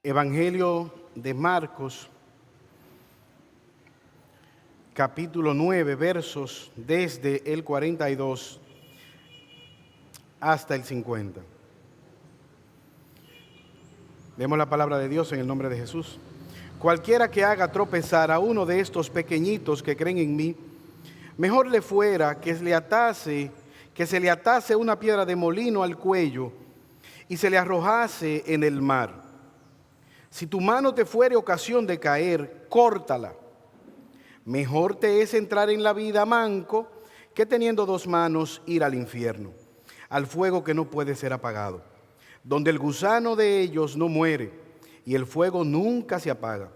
Evangelio de Marcos, capítulo 9, versos desde el 42 hasta el 50. Leemos la palabra de Dios en el nombre de Jesús. Cualquiera que haga tropezar a uno de estos pequeñitos que creen en mí, mejor le fuera que se le atase una piedra de molino al cuello y se le arrojase en el mar. Si tu mano te fuere ocasión de caer, córtala. Mejor te es entrar en la vida manco que teniendo dos manos ir al infierno, al fuego que no puede ser apagado, donde el gusano de ellos no muere y el fuego nunca se apaga.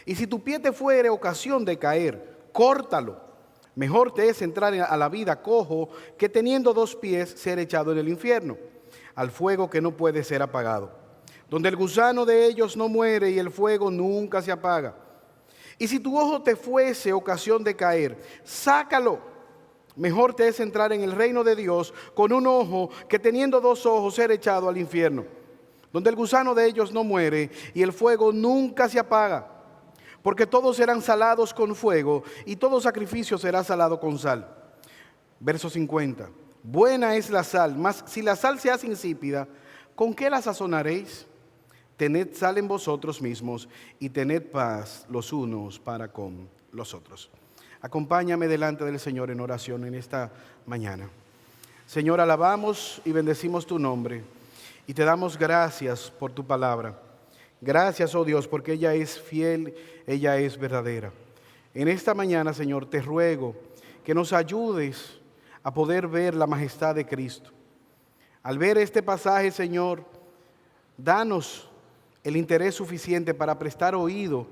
Y si tu pie te fuere ocasión de caer, córtalo. Mejor te es entrar a la vida cojo que teniendo dos pies ser echado en el infierno, al fuego que no puede ser apagado, donde el gusano de ellos no muere y el fuego nunca se apaga. Y si tu ojo te fuese ocasión de caer, sácalo. Mejor te es entrar en el reino de Dios con un ojo que teniendo dos ojos ser echado al infierno, donde el gusano de ellos no muere y el fuego nunca se apaga. Porque todos serán salados con fuego y todo sacrificio será salado con sal. Verso 50. Buena es la sal, mas si la sal se hace insípida, ¿con qué la sazonaréis? Tened sal en vosotros mismos y tened paz los unos para con los otros. Acompáñame delante del Señor en oración en esta mañana. Señor, alabamos y bendecimos tu nombre y te damos gracias por tu palabra. Gracias, oh Dios, porque ella es fiel, ella es verdadera. En esta mañana, Señor, te ruego que nos ayudes a poder ver la majestad de Cristo. Al ver este pasaje, Señor, danos el interés suficiente para prestar oído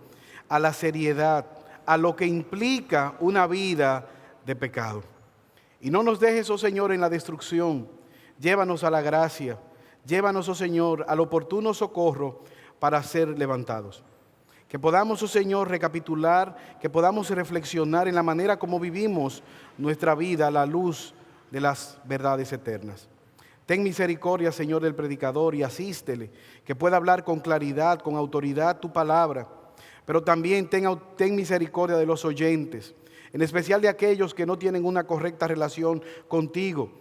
a la seriedad, a lo que implica una vida de pecado. Y no nos dejes, oh Señor, en la destrucción. Llévanos a la gracia. Llévanos, oh Señor, al oportuno socorro para ser levantados. Que podamos, oh Señor, recapitular, que podamos reflexionar en la manera como vivimos nuestra vida a la luz de las verdades eternas. Ten misericordia, Señor, del predicador y asístele, que pueda hablar con claridad, con autoridad tu palabra. Pero también ten misericordia de los oyentes, en especial de aquellos que no tienen una correcta relación contigo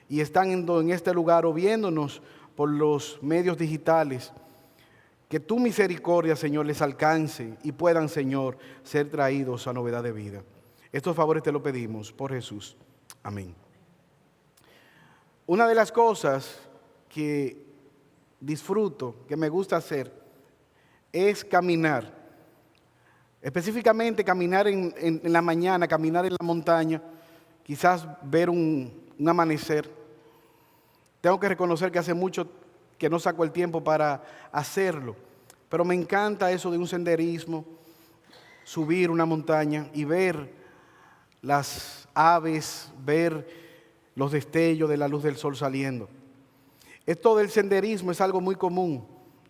y están en este lugar o viéndonos por los medios digitales. Que tu misericordia, Señor, les alcance y puedan, Señor, ser traídos a novedad de vida. Estos favores te lo pedimos por Jesús. Amén. Una de las cosas que disfruto, que me gusta hacer, es caminar. Específicamente caminar en la mañana, caminar en la montaña, quizás ver un amanecer. Tengo que reconocer que hace mucho que no saco el tiempo para hacerlo, pero me encanta eso de un senderismo, subir una montaña y ver las aves, ver los destellos de la luz del sol saliendo. Esto del senderismo es algo muy común.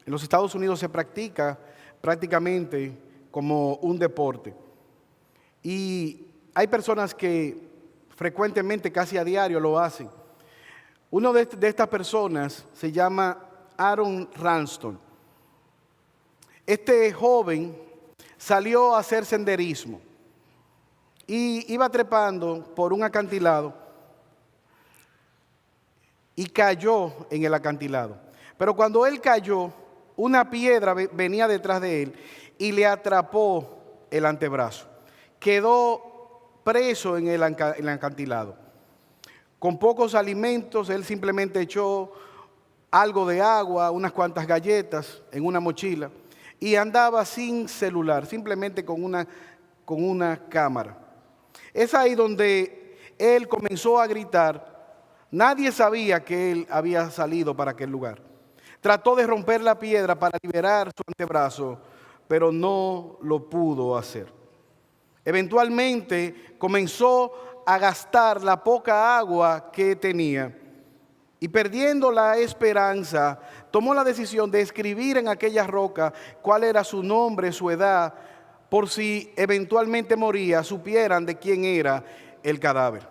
En los Estados Unidos se practica prácticamente como un deporte. Y hay personas que frecuentemente, casi a diario, lo hacen. Uno de estas personas se llama Aaron Ralston. Este joven salió a hacer senderismo y iba trepando por un acantilado y cayó en el acantilado. Pero cuando él cayó, una piedra venía detrás de él y le atrapó el antebrazo. Quedó preso en el acantilado. Con pocos alimentos, él simplemente echó algo de agua, unas cuantas galletas en una mochila y andaba sin celular, simplemente con una cámara. Es ahí donde él comenzó a gritar. Nadie sabía que él había salido para aquel lugar. Trató de romper la piedra para liberar su antebrazo, pero no lo pudo hacer. Eventualmente comenzó a gastar la poca agua que tenía y, perdiendo la esperanza, tomó la decisión de escribir en aquella roca cuál era su nombre, su edad, por si eventualmente moría, supieran de quién era el cadáver.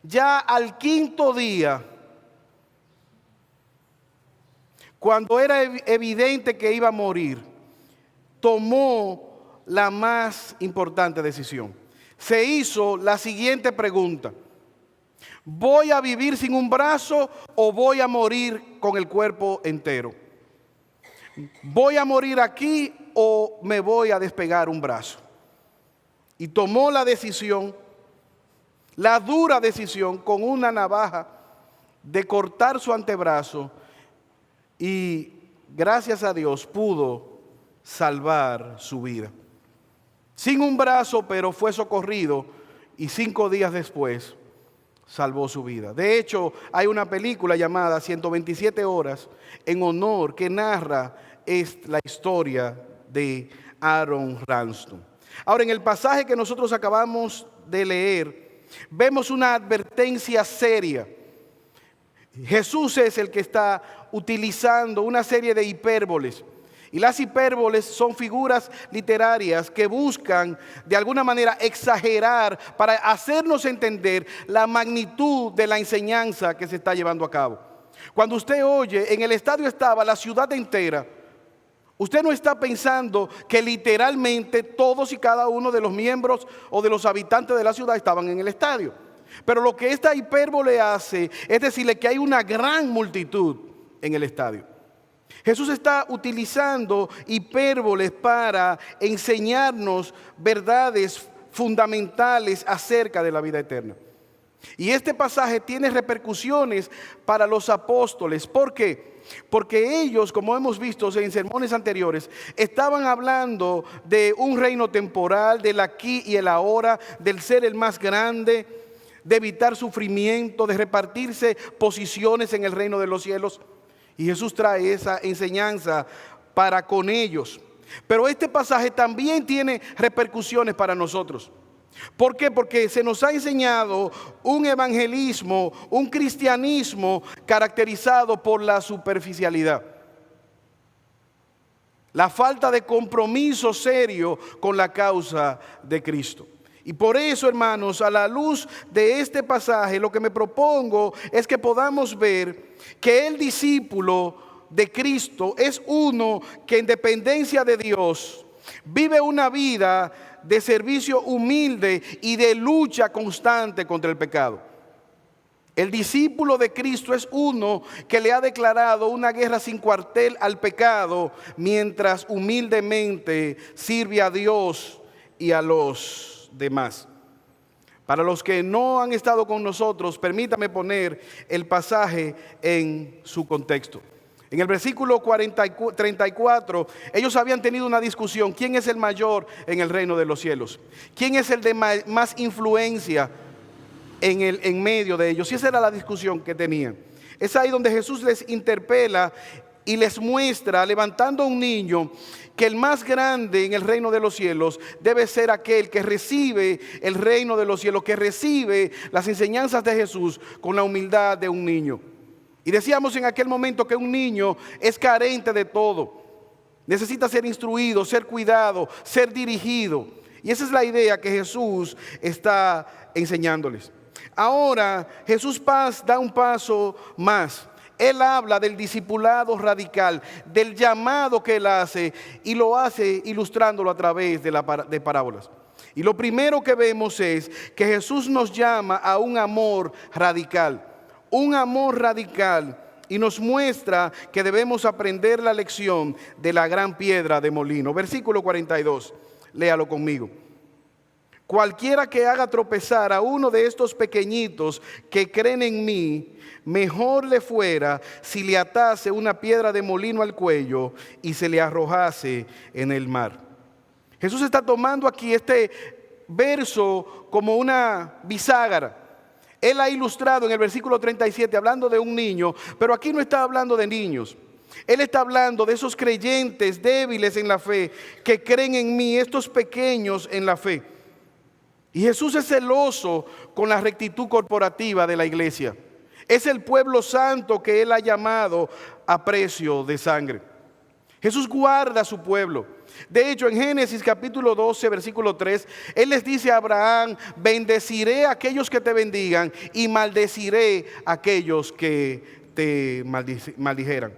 Ya al quinto día, cuando era evidente que iba a morir, tomó la más importante decisión. Se hizo la siguiente pregunta: ¿voy a vivir sin un brazo o voy a morir con el cuerpo entero? ¿Voy a morir aquí o me voy a despegar un brazo? Y tomó la decisión, la dura decisión, con una navaja de cortar su antebrazo, y gracias a Dios pudo salvar su vida. Sin un brazo, pero fue socorrido, y 5 días después salvó su vida. De hecho, hay una película llamada 127 horas en honor, que narra la historia de Aaron Ralston. Ahora, en el pasaje que nosotros acabamos de leer, vemos una advertencia seria. Jesús es el que está utilizando una serie de hipérboles. Y las hipérboles son figuras literarias que buscan de alguna manera exagerar para hacernos entender la magnitud de la enseñanza que se está llevando a cabo. Cuando usted oye, en el estadio estaba la ciudad entera, usted no está pensando que literalmente todos y cada uno de los miembros o de los habitantes de la ciudad estaban en el estadio. Pero lo que esta hipérbole hace es decirle que hay una gran multitud en el estadio. Jesús está utilizando hipérboles para enseñarnos verdades fundamentales acerca de la vida eterna. Y este pasaje tiene repercusiones para los apóstoles. ¿Por qué? Porque ellos, como hemos visto en sermones anteriores, estaban hablando de un reino temporal, del aquí y el ahora, del ser el más grande, de evitar sufrimiento, de repartirse posiciones en el reino de los cielos. Y Jesús trae esa enseñanza para con ellos. Pero este pasaje también tiene repercusiones para nosotros. ¿Por qué? Porque se nos ha enseñado un evangelismo, un cristianismo caracterizado por la superficialidad, la falta de compromiso serio con la causa de Cristo. Y por eso, hermanos, a la luz de este pasaje, lo que me propongo es que podamos ver que el discípulo de Cristo es uno que, en dependencia de Dios, vive una vida de servicio humilde y de lucha constante contra el pecado. El discípulo de Cristo es uno que le ha declarado una guerra sin cuartel al pecado, mientras humildemente sirve a Dios y a los demás. Para los que no han estado con nosotros, permítame poner el pasaje en su contexto. En el versículo 34, ellos habían tenido una discusión: ¿quién es el mayor en el reino de los cielos? ¿Quién es el de más influencia en medio de ellos? Y esa era la discusión que tenían. Es ahí donde Jesús les interpela y les muestra, levantando a un niño, que el más grande en el reino de los cielos debe ser aquel que recibe el reino de los cielos, que recibe las enseñanzas de Jesús con la humildad de un niño. Y decíamos en aquel momento que un niño es carente de todo. Necesita ser instruido, ser cuidado, ser dirigido. Y esa es la idea que Jesús está enseñándoles. Ahora Jesús da un paso más. Él habla del discipulado radical, del llamado que Él hace, y lo hace ilustrándolo a través de parábolas. Y lo primero que vemos es que Jesús nos llama a un amor radical. Un amor radical, y nos muestra que debemos aprender la lección de la gran piedra de molino. Versículo 42, léalo conmigo. Cualquiera que haga tropezar a uno de estos pequeñitos que creen en mí, mejor le fuera si le atase una piedra de molino al cuello y se le arrojase en el mar. Jesús está tomando aquí este verso como una bisagra. Él ha ilustrado en el versículo 37 hablando de un niño, pero aquí no está hablando de niños. Él está hablando de esos creyentes débiles en la fe que creen en mí, estos pequeños en la fe. Y Jesús es celoso con la rectitud corporativa de la iglesia. Es el pueblo santo que Él ha llamado a precio de sangre. Jesús guarda a su pueblo. De hecho, en Génesis capítulo 12, versículo 3, Él les dice a Abraham: bendeciré a aquellos que te bendigan y maldeciré a aquellos que te maldijeran.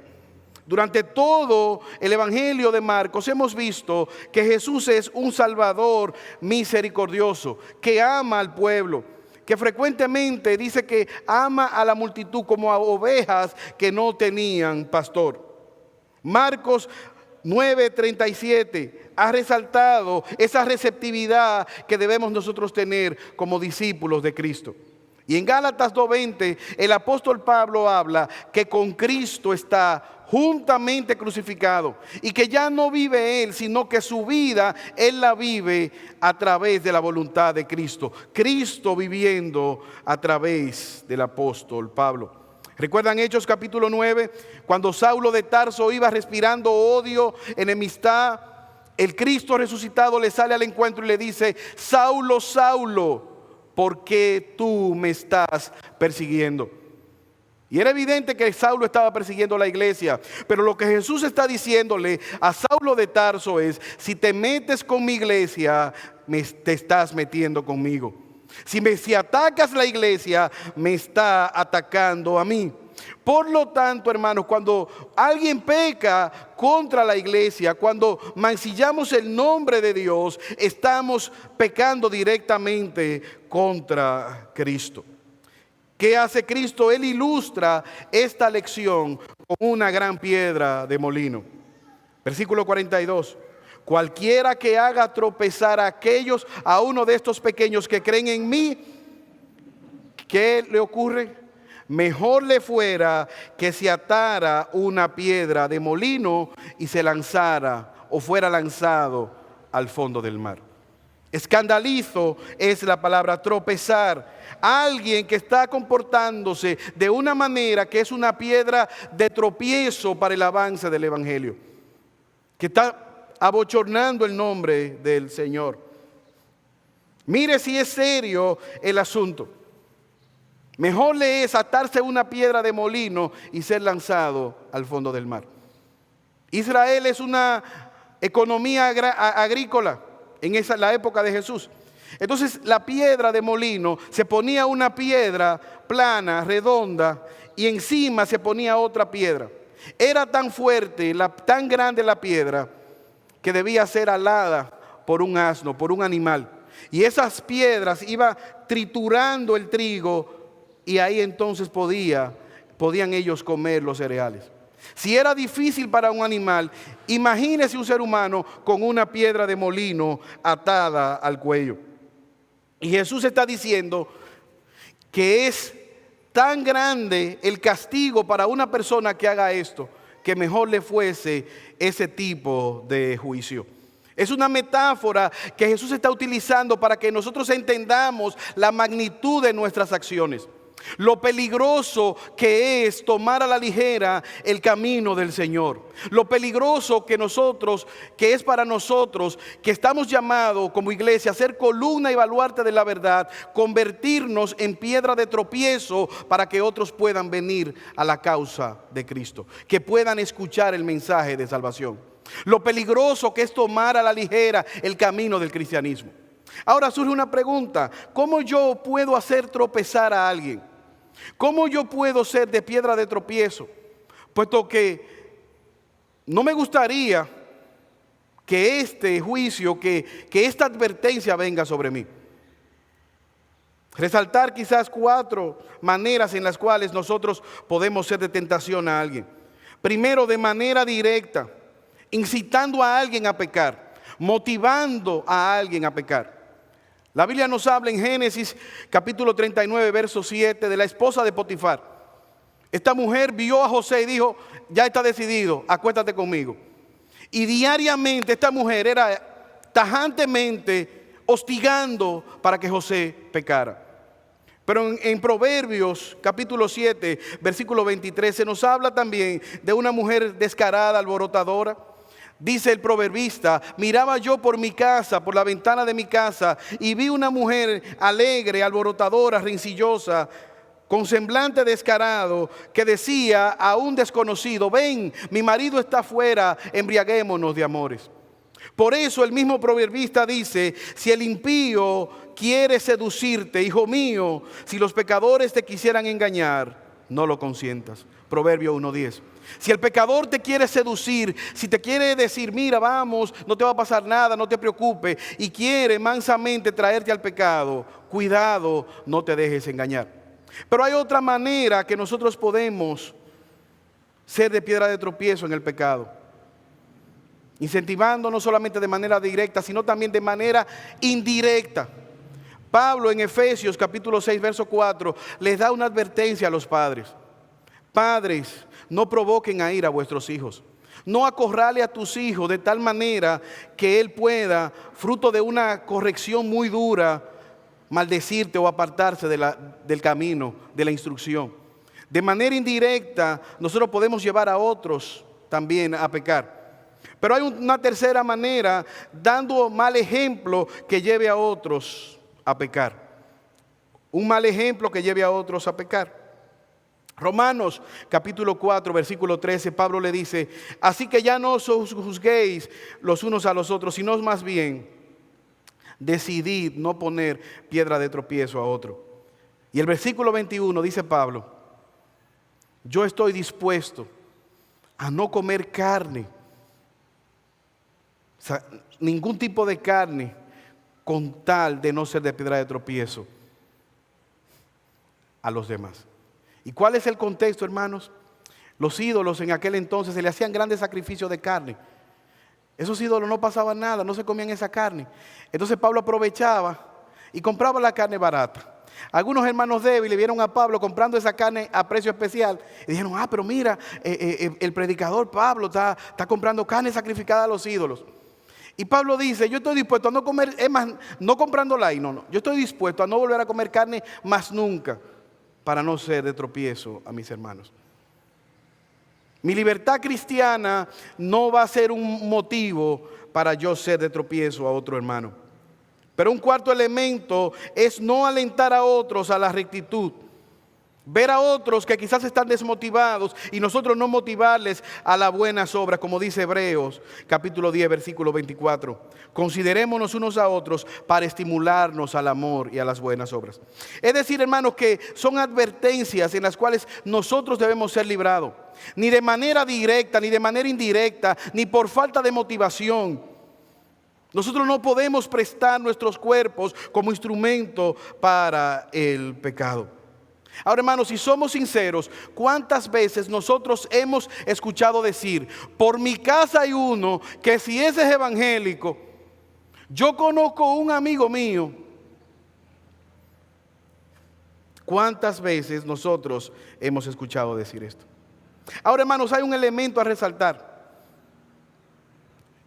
Durante todo el Evangelio de Marcos hemos visto que Jesús es un Salvador misericordioso, que ama al pueblo, que frecuentemente dice que ama a la multitud como a ovejas que no tenían pastor. Marcos 9:37 ha resaltado esa receptividad que debemos nosotros tener como discípulos de Cristo. Y en Gálatas 2:20 el apóstol Pablo habla que con Cristo está juntamente crucificado y que ya no vive él, sino que su vida él la vive a través de la voluntad de Cristo. Cristo viviendo a través del apóstol Pablo. ¿Recuerdan Hechos capítulo 9? Cuando Saulo de Tarso iba respirando odio, enemistad, el Cristo resucitado le sale al encuentro y le dice: Saulo, Saulo, ¿por qué tú me estás persiguiendo? Y era evidente que Saulo estaba persiguiendo a la iglesia, pero lo que Jesús está diciéndole a Saulo de Tarso es: si te metes con mi iglesia, te estás metiendo conmigo. Si atacas la iglesia, me está atacando a mí. Por lo tanto, hermanos, cuando alguien peca contra la iglesia, cuando mancillamos el nombre de Dios, estamos pecando directamente contra Cristo. ¿Qué hace Cristo? Él ilustra esta lección con una gran piedra de molino. Versículo 42. Cualquiera que haga tropezar a uno de estos pequeños que creen en mí, ¿qué le ocurre? Mejor le fuera que se atara una piedra de molino y se lanzara o fuera lanzado al fondo del mar. Escandalizo es la palabra, tropezar. Alguien que está comportándose de una manera que es una piedra de tropiezo para el avance del evangelio, que está abochornando el nombre del Señor. Mire si es serio el asunto. Mejor le es atarse una piedra de molino y ser lanzado al fondo del mar. Israel es una economía agrícola en la época de Jesús. Entonces la piedra de molino, se ponía una piedra plana, redonda, y encima se ponía otra piedra. Era tan fuerte, tan grande la piedra, que debía ser alada por un asno, por un animal. Y esas piedras iban triturando el trigo, y ahí entonces podían ellos comer los cereales. Si era difícil para un animal, imagínese un ser humano con una piedra de molino atada al cuello. Y Jesús está diciendo que es tan grande el castigo para una persona que haga esto, que mejor le fuese ese tipo de juicio. Es una metáfora que Jesús está utilizando para que nosotros entendamos la magnitud de nuestras acciones. Lo peligroso que es tomar a la ligera el camino del Señor. Lo peligroso que es para nosotros, que estamos llamados como iglesia a ser columna y baluarte de la verdad, convertirnos en piedra de tropiezo para que otros puedan venir a la causa de Cristo, que puedan escuchar el mensaje de salvación. Lo peligroso que es tomar a la ligera el camino del cristianismo. Ahora surge una pregunta: ¿cómo yo puedo hacer tropezar a alguien? ¿Cómo yo puedo ser de piedra de tropiezo? Puesto que no me gustaría que este juicio, que esta advertencia venga sobre mí. Resaltar quizás 4 maneras en las cuales nosotros podemos ser de tentación a alguien. Primero, de manera directa, incitando a alguien a pecar, motivando a alguien a pecar. La Biblia nos habla en Génesis capítulo 39, verso 7, de la esposa de Potifar. Esta mujer vio a José y dijo: ya está decidido, acuéstate conmigo. Y diariamente esta mujer era tajantemente hostigando para que José pecara. Pero en Proverbios capítulo 7, versículo 23, se nos habla también de una mujer descarada, alborotadora. Dice el proverbista: miraba yo por mi casa, por la ventana de mi casa, y vi una mujer alegre, alborotadora, rencillosa, con semblante descarado, que decía a un desconocido: ven, mi marido está afuera, embriaguémonos de amores. Por eso el mismo proverbista dice: si el impío quiere seducirte, hijo mío, si los pecadores te quisieran engañar, no lo consientas. Proverbio 1:10. Si el pecador te quiere seducir, si te quiere decir, mira, vamos, no te va a pasar nada, no te preocupes, y quiere mansamente traerte al pecado, cuidado, no te dejes engañar. Pero hay otra manera que nosotros podemos ser de piedra de tropiezo en el pecado, incentivando no solamente de manera directa, sino también de manera indirecta. Pablo en Efesios capítulo 6, verso 4, les da una advertencia a los padres. Padres, no provoquen a ira a vuestros hijos. No acorrale a tus hijos de tal manera que él pueda, fruto de una corrección muy dura, maldecirte o apartarse del camino, de la instrucción. De manera indirecta, nosotros podemos llevar a otros también a pecar. Pero hay una tercera manera, dando mal ejemplo que lleve a otros a pecar. Un mal ejemplo que lleve a otros a pecar. Romanos capítulo 4, versículo 13, Pablo le dice, así que ya no os juzguéis los unos a los otros, sino más bien decidid no poner piedra de tropiezo a otro. Y el versículo 21 dice Pablo, yo estoy dispuesto a no comer carne, o sea, ningún tipo de carne, con tal de no ser de piedra de tropiezo a los demás. ¿Y cuál es el contexto, hermanos? Los ídolos en aquel entonces se le hacían grandes sacrificios de carne. Esos ídolos no pasaban nada, no se comían esa carne. Entonces Pablo aprovechaba y compraba la carne barata. Algunos hermanos débiles vieron a Pablo comprando esa carne a precio especial y dijeron, pero mira, el predicador Pablo está comprando carne sacrificada a los ídolos. Y Pablo dice, yo estoy dispuesto a no comer, es más, no comprándola ahí, no, yo estoy dispuesto a no volver a comer carne más nunca, para no ser de tropiezo a mis hermanos. Mi libertad cristiana no va a ser un motivo para yo ser de tropiezo a otro hermano. Pero un cuarto elemento es no alentar a otros a la rectitud. Ver a otros que quizás están desmotivados y nosotros no motivarles a las buenas obras, como dice Hebreos capítulo 10, versículo 24. Considerémonos unos a otros para estimularnos al amor y a las buenas obras. Es decir, hermanos, que son advertencias en las cuales nosotros debemos ser librados. Ni de manera directa, ni de manera indirecta, ni por falta de motivación. Nosotros no podemos prestar nuestros cuerpos como instrumento para el pecado. Ahora, hermanos, si somos sinceros, ¿cuántas veces nosotros hemos escuchado decir, por mi casa hay uno que si ese es evangélico, yo conozco un amigo mío? ¿Cuántas veces nosotros hemos escuchado decir esto? Ahora, hermanos, hay un elemento a resaltar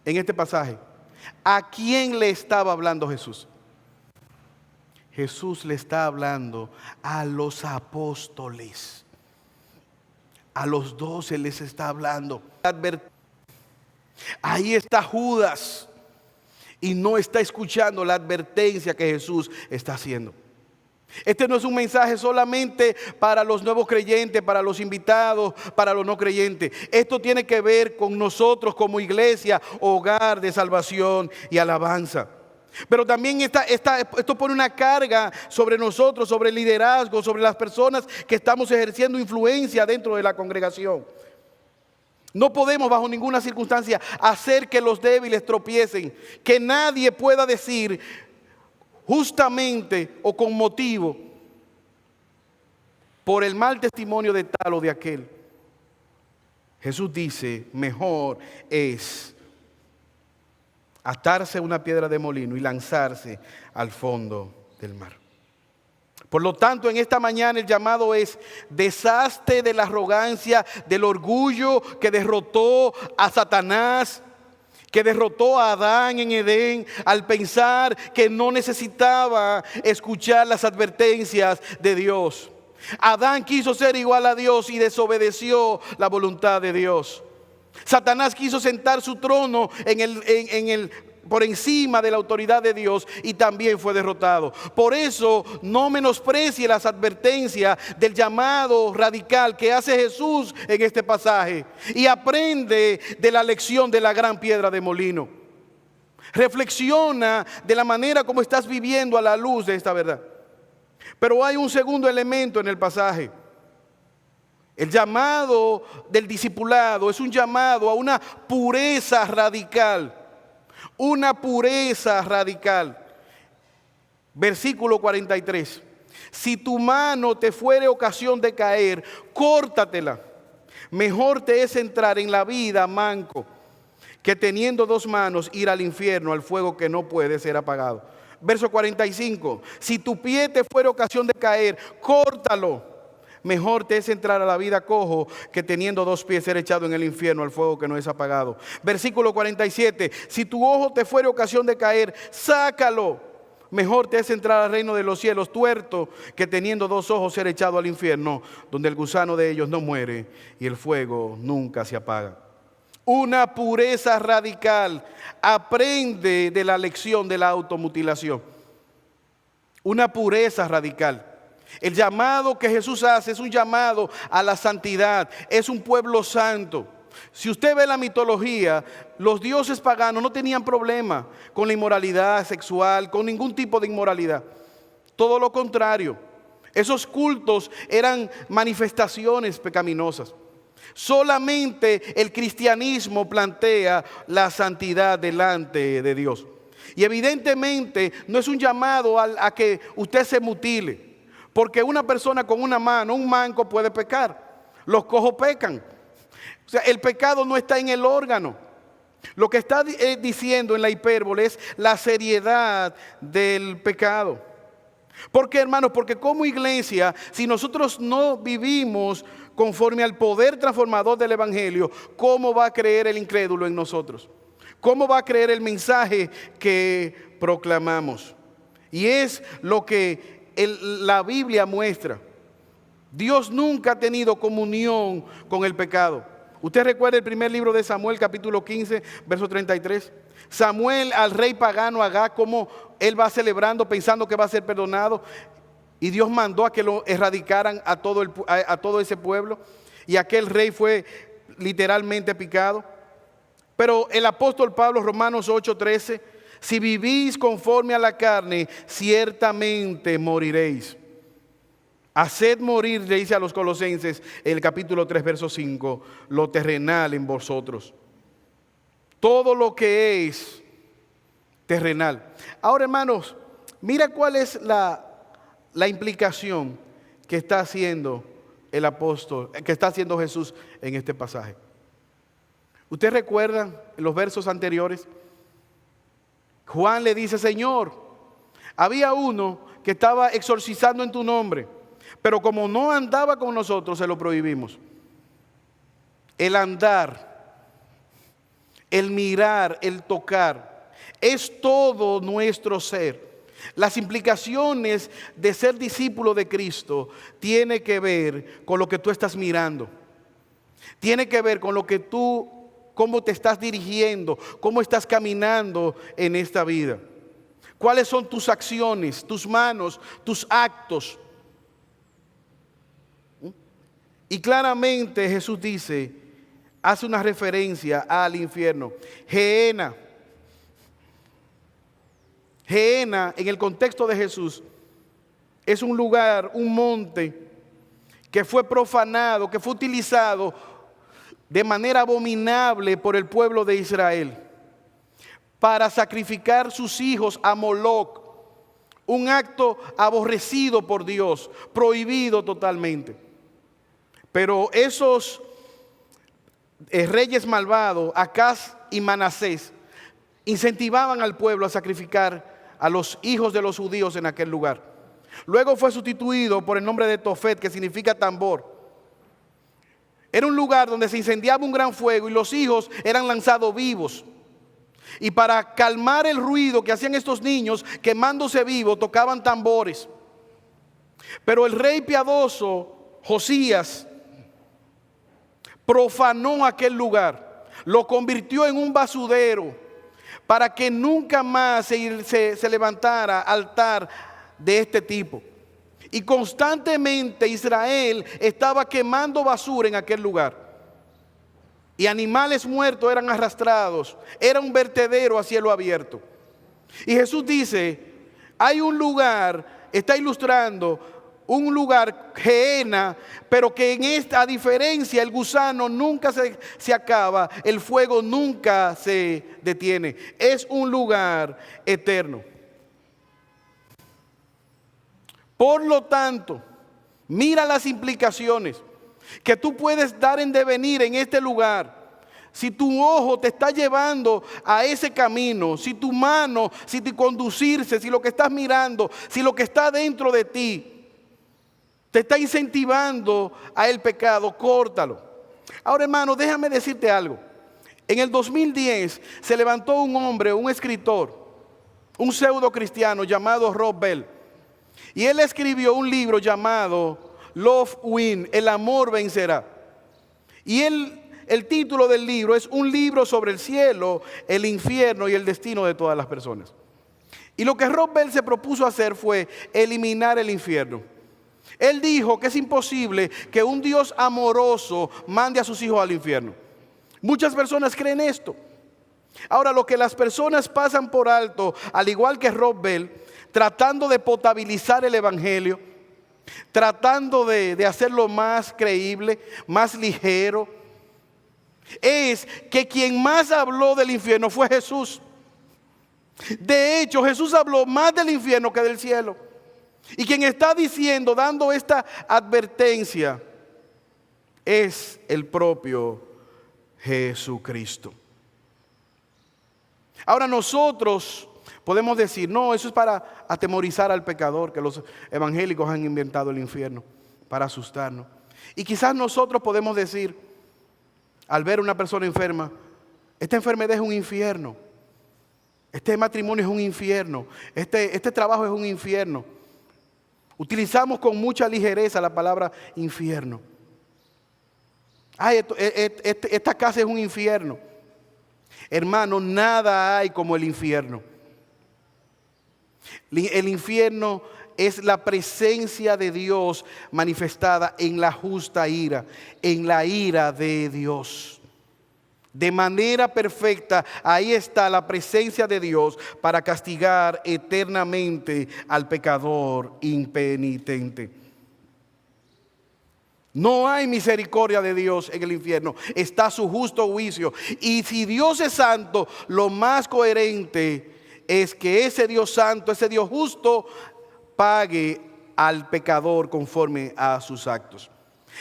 en este pasaje. ¿A quién le estaba hablando Jesús? Jesús le está hablando a los apóstoles. A los 12 les está hablando. Ahí está Judas y no está escuchando la advertencia que Jesús está haciendo. Este no es un mensaje solamente para los nuevos creyentes, para los invitados, para los no creyentes. Esto tiene que ver con nosotros como iglesia, hogar de salvación y alabanza. Pero también esto pone una carga sobre nosotros, sobre el liderazgo, sobre las personas que estamos ejerciendo influencia dentro de la congregación. No podemos bajo ninguna circunstancia hacer que los débiles tropiecen, que nadie pueda decir justamente o con motivo por el mal testimonio de tal o de aquel. Jesús dice, mejor es atarse a una piedra de molino y lanzarse al fondo del mar. Por lo tanto, en esta mañana el llamado es: deshazte de la arrogancia, del orgullo que derrotó a Satanás, que derrotó a Adán en Edén al pensar que no necesitaba escuchar las advertencias de Dios. Adán quiso ser igual a Dios y desobedeció la voluntad de Dios. Satanás quiso sentar su trono por encima de la autoridad de Dios y también fue derrotado. Por eso no menosprecie las advertencias del llamado radical que hace Jesús en este pasaje y aprende de la lección de la gran piedra de molino. Reflexiona de la manera como estás viviendo a la luz de esta verdad. Pero hay un segundo elemento en el pasaje. El llamado del discipulado es un llamado a una pureza radical. Una pureza radical. Versículo 43. Si tu mano te fuere ocasión de caer, córtatela. Mejor te es entrar en la vida manco que teniendo dos manos ir al infierno, al fuego que no puede ser apagado. Verso 45. Si tu pie te fuere ocasión de caer, córtalo. Mejor te es entrar a la vida cojo que teniendo dos pies ser echado en el infierno, al fuego que no es apagado. Versículo 47. Si tu ojo te fuere ocasión de caer, sácalo. Mejor te es entrar al reino de los cielos tuerto que teniendo dos ojos ser echado al infierno, donde el gusano de ellos no muere y el fuego nunca se apaga. Una pureza radical. Aprende de la lección de la automutilación. Una pureza radical. El llamado que Jesús hace es un llamado a la santidad. Es un pueblo santo. Si usted ve la mitología, los dioses paganos no tenían problema con la inmoralidad sexual, con ningún tipo de inmoralidad. Todo lo contrario. Esos cultos eran manifestaciones pecaminosas. Solamente el cristianismo plantea la santidad delante de Dios. Y evidentemente no es un llamado a que usted se mutile. Porque una persona con una mano, un manco puede pecar. Los cojos pecan. O sea, el pecado no está en el órgano. Lo que está diciendo en la hipérbole es la seriedad del pecado. ¿Por qué, hermanos? Porque como iglesia, si nosotros no vivimos conforme al poder transformador del evangelio, ¿cómo va a creer el incrédulo en nosotros? ¿Cómo va a creer el mensaje que proclamamos? Y es lo que la Biblia muestra. Dios nunca ha tenido comunión con el pecado. Usted recuerda el primer libro de Samuel, capítulo 15, verso 33. Samuel al rey pagano Agag, como él va celebrando pensando que va a ser perdonado. Y Dios mandó a que lo erradicaran a todo ese pueblo. Y aquel rey fue literalmente picado. Pero el apóstol Pablo, Romanos 8:13, si vivís conforme a la carne, ciertamente moriréis. Haced morir, le dice a los Colosenses, en el capítulo 3, verso 5, lo terrenal en vosotros. Todo lo que es terrenal. Ahora, hermanos, mira cuál es la implicación que está haciendo el apóstol, que está haciendo Jesús en este pasaje. ¿Usted recuerda en los versos anteriores? Juan le dice: Señor, había uno que estaba exorcizando en tu nombre, pero como no andaba con nosotros, se lo prohibimos. El andar, el mirar, el tocar, es todo nuestro ser. Las implicaciones de ser discípulo de Cristo tiene que ver con lo que tú estás mirando. Tiene que ver con lo que tú, cómo te estás dirigiendo, cómo estás caminando en esta vida. ¿Cuáles son tus acciones, tus manos, tus actos? Y claramente Jesús dice, hace una referencia al infierno. Gehenna. Gehenna, en el contexto de Jesús, es un lugar, un monte que fue profanado, que fue utilizado de manera abominable por el pueblo de Israel para sacrificar sus hijos a Moloc, un acto aborrecido por Dios, prohibido totalmente. Pero esos reyes malvados, Acaz y Manasés, incentivaban al pueblo a sacrificar a los hijos de los judíos en aquel lugar. Luego fue sustituido por el nombre de Tofet, que significa tambor. Era un lugar donde se incendiaba un gran fuego y los hijos eran lanzados vivos. Y para calmar el ruido que hacían estos niños quemándose vivos, tocaban tambores. Pero el rey piadoso, Josías, profanó aquel lugar, lo convirtió en un basurero para que nunca más se levantara altar de este tipo. Y constantemente Israel estaba quemando basura en aquel lugar. Y animales muertos eran arrastrados. Era un vertedero a cielo abierto. Y Jesús dice, hay un lugar, está ilustrando un lugar gehenna, pero que en esta diferencia el gusano nunca se acaba, el fuego nunca se detiene. Es un lugar eterno. Por lo tanto, mira las implicaciones que tú puedes dar en devenir en este lugar. Si tu ojo te está llevando a ese camino, si tu mano, si tu conducirse, si lo que estás mirando, si lo que está dentro de ti te está incentivando a el pecado, córtalo. Ahora, hermano, déjame decirte algo. En el 2010 se levantó un hombre, un escritor, un pseudo cristiano llamado Rob Bell. Y él escribió un libro llamado Love Wins, El amor vencerá. Y el título del libro es un libro sobre el cielo, el infierno y el destino de todas las personas. Y lo que Rob Bell se propuso hacer fue eliminar el infierno. Él dijo que es imposible que un Dios amoroso mande a sus hijos al infierno. Muchas personas creen esto. Ahora, lo que las personas pasan por alto, al igual que Rob Bell, tratando de potabilizar el evangelio, tratando de hacerlo más creíble, más ligero, es que quien más habló del infierno fue Jesús. De hecho, Jesús habló más del infierno que del cielo. Y quien está diciendo, dando esta advertencia, es el propio Jesucristo. Ahora nosotros podemos decir, no, eso es para atemorizar al pecador, que los evangélicos han inventado el infierno para asustarnos. Y quizás nosotros podemos decir, al ver a una persona enferma, esta enfermedad es un infierno, este matrimonio es un infierno, este trabajo es un infierno. Utilizamos con mucha ligereza la palabra infierno. Ay, esta casa es un infierno. Hermano, nada hay como el infierno. El infierno es la presencia de Dios manifestada en la justa ira, en la ira de Dios. De manera perfecta, ahí está la presencia de Dios para castigar eternamente al pecador impenitente. No hay misericordia de Dios en el infierno, está su justo juicio. Y si Dios es santo, lo más coherente es que ese Dios santo, ese Dios justo, pague al pecador conforme a sus actos.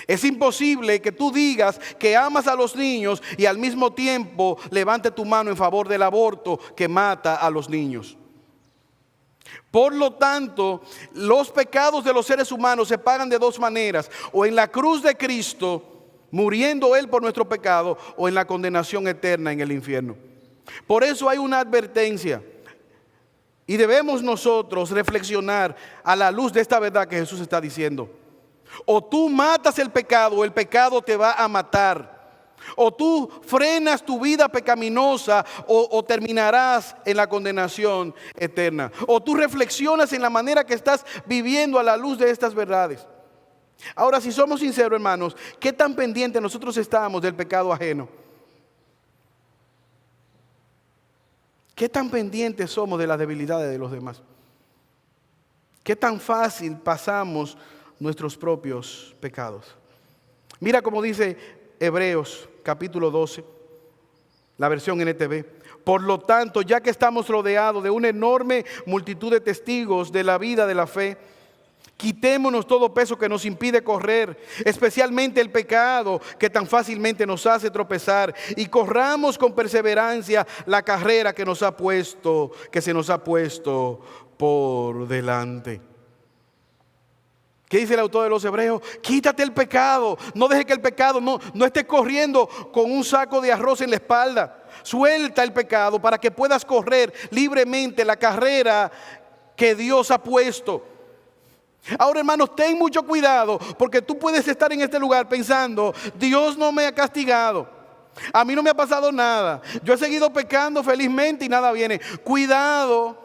Es imposible que tú digas que amas a los niños y al mismo tiempo levante tu mano en favor del aborto que mata a los niños. Por lo tanto, los pecados de los seres humanos se pagan de dos maneras: o en la cruz de Cristo, muriendo Él por nuestro pecado, o en la condenación eterna en el infierno. Por eso hay una advertencia. Y debemos nosotros reflexionar a la luz de esta verdad que Jesús está diciendo. O tú matas el pecado, o el pecado te va a matar. O tú frenas tu vida pecaminosa, o terminarás en la condenación eterna. O tú reflexionas en la manera que estás viviendo a la luz de estas verdades. Ahora, si somos sinceros, hermanos, ¿qué tan pendientes nosotros estamos del pecado ajeno? ¿Qué tan pendientes somos de las debilidades de los demás? ¿Qué tan fácil pasamos nuestros propios pecados? Mira cómo dice Hebreos capítulo 12, la versión NTV. Por lo tanto, ya que estamos rodeados de una enorme multitud de testigos de la vida de la fe, quitémonos todo peso que nos impide correr, especialmente el pecado que tan fácilmente nos hace tropezar, y corramos con perseverancia la carrera que se nos ha puesto por delante. ¿Qué dice el autor de los Hebreos? Quítate el pecado. No deje que el pecado no esté corriendo con un saco de arroz en la espalda. Suelta el pecado para que puedas correr libremente la carrera que Dios ha puesto. Ahora, hermanos, ten mucho cuidado, porque tú puedes estar en este lugar pensando, Dios no me ha castigado, a mí no me ha pasado nada, yo he seguido pecando felizmente y nada viene. Cuidado,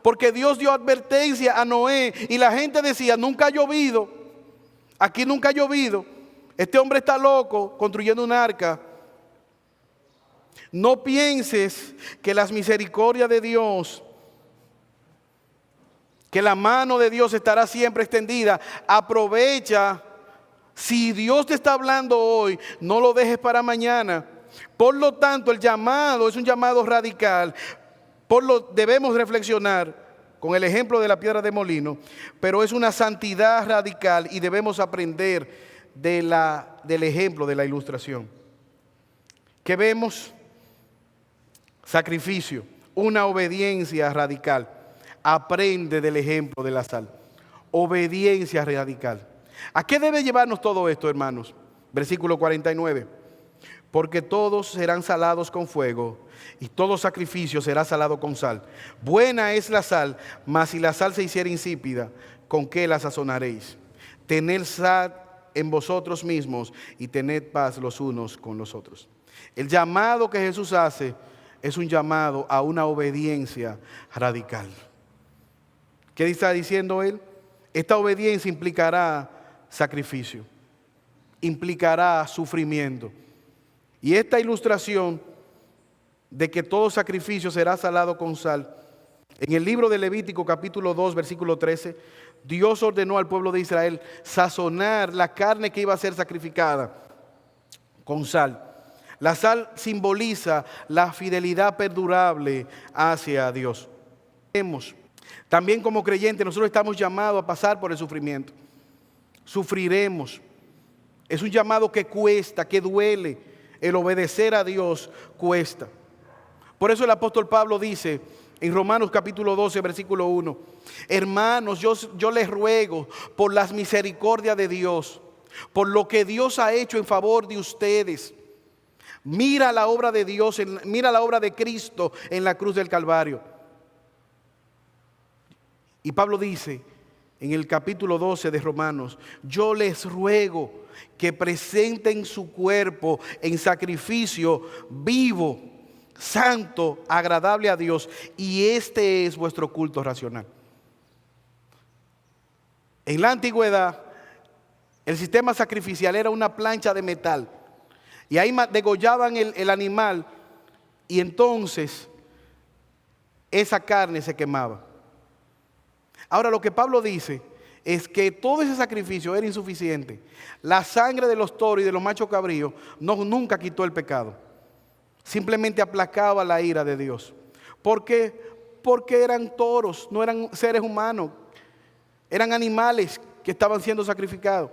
porque Dios dio advertencia a Noé y la gente decía, nunca ha llovido, aquí nunca ha llovido, este hombre está loco construyendo un arca. No pienses que las misericordias de Dios que la mano de Dios estará siempre extendida. Aprovecha. Si Dios te está hablando hoy, no lo dejes para mañana. Por lo tanto, el llamado es un llamado radical. Debemos reflexionar con el ejemplo de la piedra de molino, pero es una santidad radical y debemos aprender del ejemplo de la ilustración. ¿Qué vemos? Sacrificio, una obediencia radical. Aprende del ejemplo de la sal. Obediencia radical. ¿A qué debe llevarnos todo esto, hermanos? Versículo 49. Porque todos serán salados con fuego, y todo sacrificio será salado con sal. Buena es la sal, mas si la sal se hiciera insípida, ¿con qué la sazonaréis? Tened sal en vosotros mismos y tened paz los unos con los otros. El llamado que Jesús hace es un llamado a una obediencia radical. ¿Qué está diciendo él? Esta obediencia implicará sacrificio, implicará sufrimiento. Y esta ilustración de que todo sacrificio será salado con sal, en el libro de Levítico capítulo 2 versículo 13, Dios ordenó al pueblo de Israel sazonar la carne que iba a ser sacrificada con sal. La sal simboliza la fidelidad perdurable hacia Dios. También como creyentes nosotros estamos llamados a pasar por el sufrimiento. Sufriremos. Es un llamado que cuesta, que duele. El obedecer a Dios cuesta. Por eso el apóstol Pablo dice en Romanos capítulo 12 versículo 1: hermanos, yo les ruego por las misericordias de Dios, por lo que Dios ha hecho en favor de ustedes. Mira la obra de Dios, mira la obra de Cristo en la cruz del Calvario. Y Pablo dice en el capítulo 12 de Romanos: yo les ruego que presenten su cuerpo en sacrificio vivo, santo, agradable a Dios, y este es vuestro culto racional. En la antigüedad, el sistema sacrificial era una plancha de metal, y ahí degollaban el animal, y entonces esa carne se quemaba. Ahora lo que Pablo dice es que todo ese sacrificio era insuficiente. La sangre de los toros y de los machos cabríos nunca quitó el pecado. Simplemente aplacaba la ira de Dios. ¿Por qué? Porque eran toros, no eran seres humanos. Eran animales que estaban siendo sacrificados.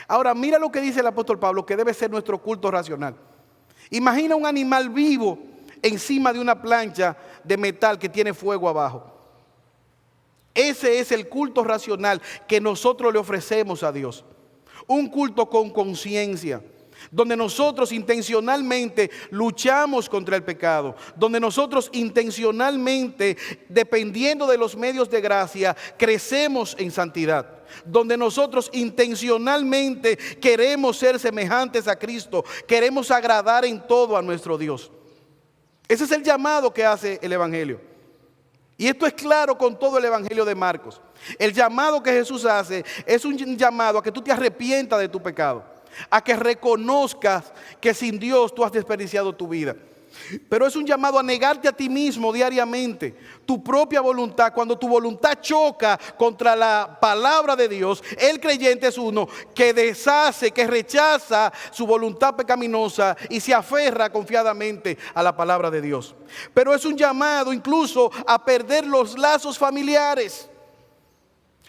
Ahora mira lo que dice el apóstol Pablo, que debe ser nuestro culto racional. Imagina un animal vivo encima de una plancha de metal que tiene fuego abajo. Ese es el culto racional que nosotros le ofrecemos a Dios. Un culto con conciencia, donde nosotros intencionalmente luchamos contra el pecado, donde nosotros intencionalmente, dependiendo de los medios de gracia, crecemos en santidad, donde nosotros intencionalmente queremos ser semejantes a Cristo, queremos agradar en todo a nuestro Dios. Ese es el llamado que hace el Evangelio. Y esto es claro con todo el Evangelio de Marcos. El llamado que Jesús hace es un llamado a que tú te arrepientas de tu pecado, a que reconozcas que sin Dios tú has desperdiciado tu vida. Pero es un llamado a negarte a ti mismo diariamente, tu propia voluntad. Cuando tu voluntad choca contra la palabra de Dios, el creyente es uno que deshace, que rechaza su voluntad pecaminosa y se aferra confiadamente a la palabra de Dios. Pero es un llamado incluso a perder los lazos familiares.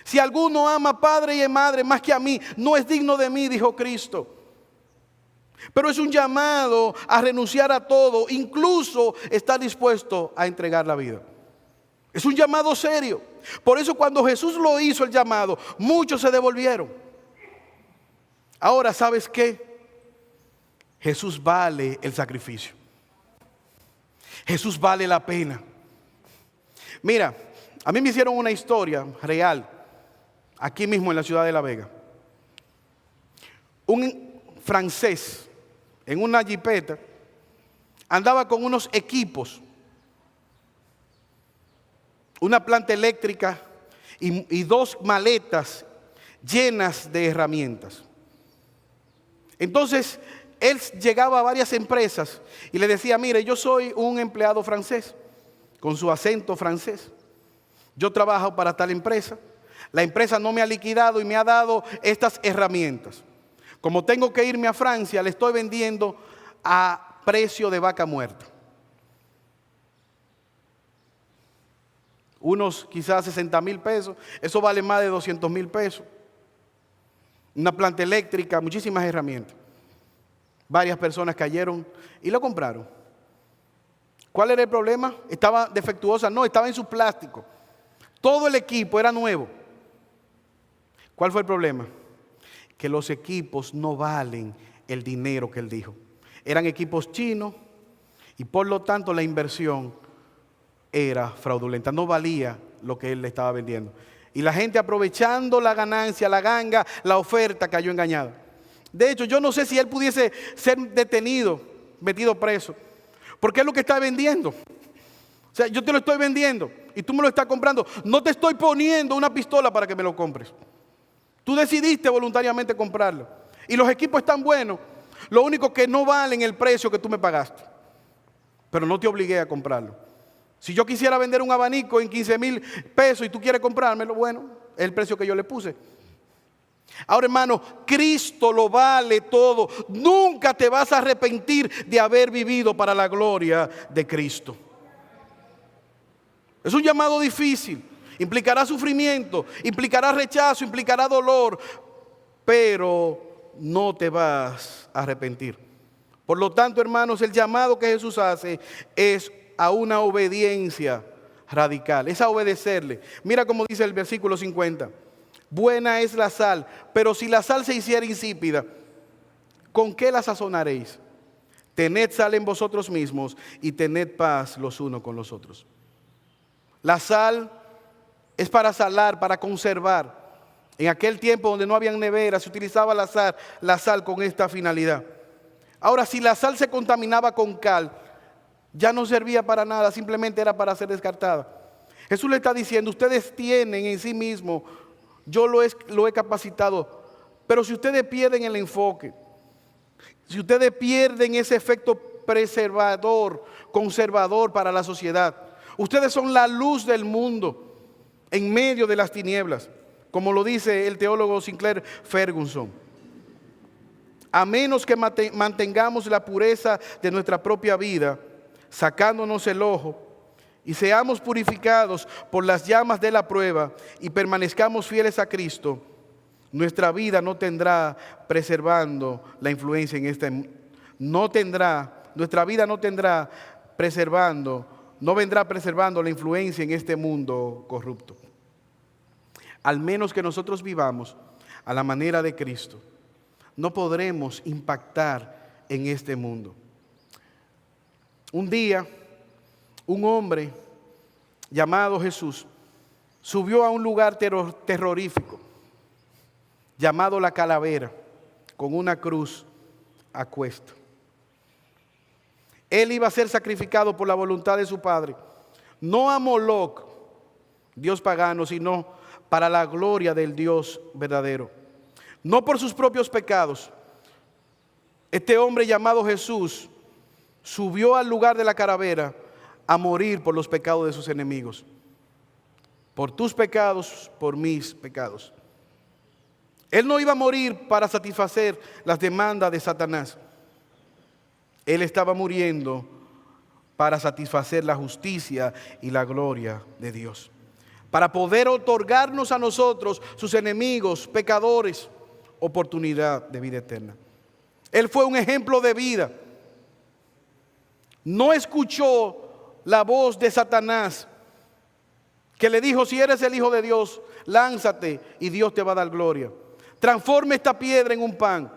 Si alguno ama a padre y a madre más que a mí, no es digno de mí, dijo Cristo. Pero es un llamado a renunciar a todo, incluso estar dispuesto a entregar la vida. Es un llamado serio. Por eso cuando Jesús lo hizo el llamado, muchos se devolvieron. Ahora, ¿sabes qué? Jesús vale el sacrificio. Jesús vale la pena. Mira, a mí me hicieron una historia real, aquí mismo en la ciudad de La Vega. Un francés en una jipeta andaba con unos equipos, una planta eléctrica y 2 maletas llenas de herramientas. Entonces él llegaba a varias empresas y le decía: mire, yo soy un empleado francés, con su acento francés. Yo trabajo para tal empresa. La empresa no me ha liquidado y me ha dado estas herramientas. Como tengo que irme a Francia, le estoy vendiendo a precio de vaca muerta. Unos quizás 60,000 pesos. Eso vale más de 200,000 pesos. Una planta eléctrica, muchísimas herramientas. Varias personas cayeron y lo compraron. ¿Cuál era el problema? ¿Estaba defectuosa? No, estaba en su plástico. Todo el equipo era nuevo. ¿Cuál fue el problema? Que los equipos no valen el dinero que él dijo. Eran equipos chinos y por lo tanto la inversión era fraudulenta. No valía lo que él le estaba vendiendo. Y la gente, aprovechando la ganancia, la ganga, la oferta, cayó engañada. De hecho, yo no sé si él pudiese ser detenido, metido preso, porque es lo que está vendiendo. O sea, yo te lo estoy vendiendo y tú me lo estás comprando. No te estoy poniendo una pistola para que me lo compres. Tú decidiste voluntariamente comprarlo. Y los equipos están buenos. Lo único que no valen el precio que tú me pagaste. Pero no te obligué a comprarlo. Si yo quisiera vender un abanico en 15,000 pesos y tú quieres comprármelo, bueno, es el precio que yo le puse. Ahora, hermano, Cristo lo vale todo. Nunca te vas a arrepentir de haber vivido para la gloria de Cristo. Es un llamado difícil. Implicará sufrimiento, implicará rechazo, implicará dolor, pero no te vas a arrepentir. Por lo tanto, hermanos, el llamado que Jesús hace es a una obediencia radical, es a obedecerle. Mira cómo dice el versículo 50. Buena es la sal, pero si la sal se hiciera insípida, ¿con qué la sazonaréis? Tened sal en vosotros mismos y tened paz los unos con los otros. La sal es para salar, para conservar. En aquel tiempo donde no habían neveras, se utilizaba la sal con esta finalidad. Ahora, si la sal se contaminaba con cal, ya no servía para nada, simplemente era para ser descartada. Jesús le está diciendo, ustedes tienen en sí mismos, yo lo he capacitado, pero si ustedes pierden el enfoque, si ustedes pierden ese efecto preservador, conservador para la sociedad, ustedes son la luz del mundo en medio de las tinieblas, como lo dice el teólogo Sinclair Ferguson. A menos que mantengamos la pureza de nuestra propia vida, sacándonos el ojo, y seamos purificados por las llamas de la prueba y permanezcamos fieles a Cristo, nuestra vida no tendrá preservando la influencia en nuestra vida no vendrá preservando la influencia en este mundo corrupto. Al menos que nosotros vivamos a la manera de Cristo, no podremos impactar en este mundo. Un día, un hombre llamado Jesús subió a un lugar terrorífico llamado La Calavera, con una cruz a cuesta. Él iba a ser sacrificado por la voluntad de su padre, no a Moloc, dios pagano, sino para la gloria del Dios verdadero. No por sus propios pecados. Este hombre llamado Jesús subió al lugar de la calavera a morir por los pecados de sus enemigos. Por tus pecados, por mis pecados. Él no iba a morir para satisfacer las demandas de Satanás. Él estaba muriendo para satisfacer la justicia y la gloria de Dios. Para poder otorgarnos a nosotros, sus enemigos, pecadores, oportunidad de vida eterna. Él fue un ejemplo de vida. No escuchó la voz de Satanás que le dijo, si eres el Hijo de Dios, lánzate y Dios te va a dar gloria. Transforme esta piedra en un pan.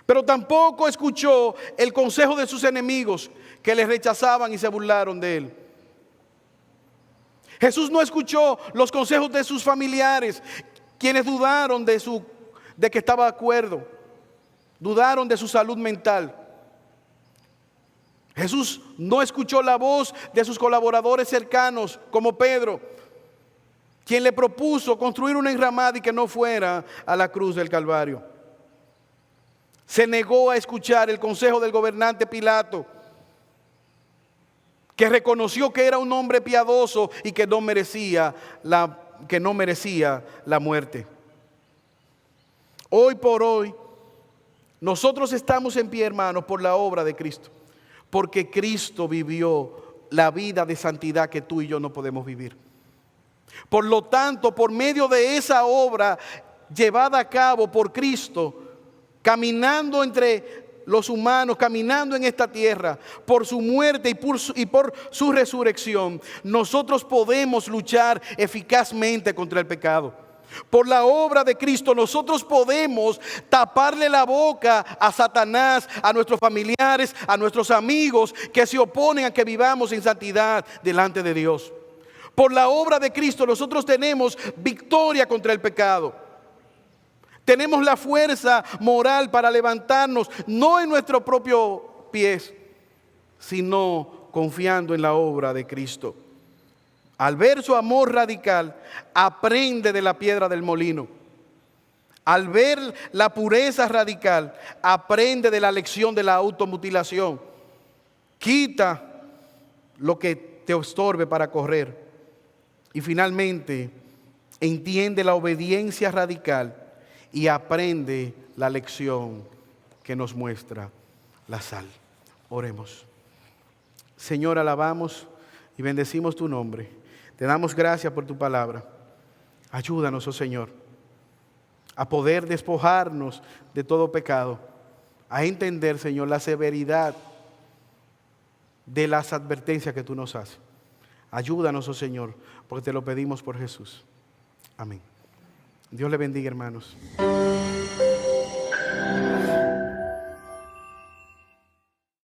Pero tampoco escuchó el consejo de sus enemigos que le rechazaban y se burlaron de él. Jesús no escuchó los consejos de sus familiares, quienes dudaron de que estaba de acuerdo, dudaron de su salud mental. Jesús no escuchó la voz de sus colaboradores cercanos, como Pedro, quien le propuso construir una enramada y que no fuera a la cruz del Calvario. Se negó a escuchar el consejo del gobernante Pilato, que reconoció que era un hombre piadoso y que no merecía la muerte. Hoy por hoy, nosotros estamos en pie, hermanos, por la obra de Cristo, porque Cristo vivió la vida de santidad que tú y yo no podemos vivir. Por lo tanto, por medio de esa obra llevada a cabo por Cristo, caminando entre los humanos, caminando en esta tierra, por su muerte y por su resurrección, nosotros podemos luchar eficazmente contra el pecado. Por la obra de Cristo nosotros podemos taparle la boca a Satanás, a nuestros familiares, a nuestros amigos que se oponen a que vivamos en santidad delante de Dios. Por la obra de Cristo nosotros tenemos victoria contra el pecado. Tenemos la fuerza moral para levantarnos, no en nuestros propios pies, sino confiando en la obra de Cristo. Al ver su amor radical, aprende de la piedra del molino. Al ver la pureza radical, aprende de la lección de la automutilación. Quita lo que te estorbe para correr. Y finalmente, entiende la obediencia radical y aprende la lección que nos muestra la sal. Oremos. Señor, alabamos y bendecimos tu nombre. Te damos gracias por tu palabra. Ayúdanos, oh Señor, a poder despojarnos de todo pecado, a entender, Señor, la severidad de las advertencias que tú nos haces. Ayúdanos, oh Señor, porque te lo pedimos por Jesús. Amén. Dios le bendiga, hermanos.